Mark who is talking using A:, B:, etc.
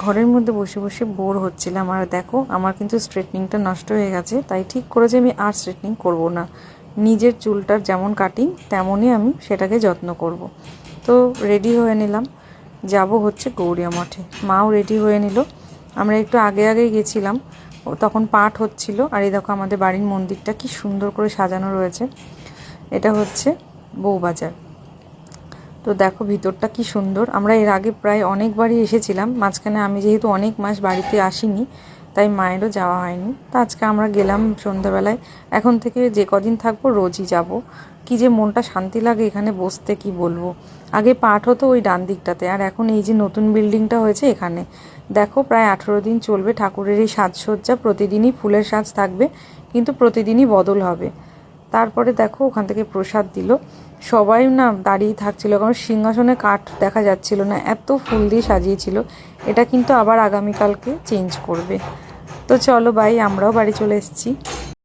A: ঘরের মধ্যে বসে বসে বোর হচ্ছিলাম। আর দেখো আমার কিন্তু স্ট্রেটনিংটা নষ্ট হয়ে গেছে, তাই ঠিক করেছি আমি আর স্ট্রেটনিং করব না। নিজের চুলটার যেমন কাটিং তেমনই আমি সেটাকে যত্ন করব। তো রেডি হয়ে নিলাম, যাব হচ্ছে গৌরিয়া মঠে। মাও রেডি হয়ে নিল। আমরা একটু আগে আগেই গেছিলাম, তখন পাঠ হচ্ছিল। আর এই দেখো আমাদের বাড়ির মন্দিরটা কি সুন্দর করে সাজানো রয়েছে। এটা হচ্ছে বউবাজার। তো দেখো ভিতরটা কি সুন্দর। আমরা এর আগে প্রায় অনেকবারই এসেছিলাম, মাঝখানে আমি যেহেতু অনেক মাস বাড়িতে আসিনি তাই মায়েরও যাওয়া হয়নি। তা আজকে আমরা গেলাম সন্ধ্যাবেলায়। এখন থেকে যে কদিন থাকবো রোজই যাব। কি যে মনটা শান্তি লাগে এখানে বসতে, কি বলবো। আগে পাঠ হতো ওই ডান দিকটাতে, আর এখন এই যে নতুন বিল্ডিংটা হয়েছে এখানে। দেখো প্রায় 18 দিন চলবে ঠাকুরের এই সাজসজ্জা। প্রতিদিনই ফুলের সাজ থাকবে, কিন্তু প্রতিদিনই বদল হবে। তারপরে দেখো ওখান থেকে প্রসাদ দিল। সবাই না দাঁড়িয়ে থাকছিল, কারণ সিংহাসনে কাঠ দেখা যাচ্ছিল না, এত ফুল দিয়ে সাজিয়েছিল। এটা কিন্তু আবার আগামীকালকে চেঞ্জ করবে। তো চলো বাই, আমরাও বাড়ি চলে এসেছি।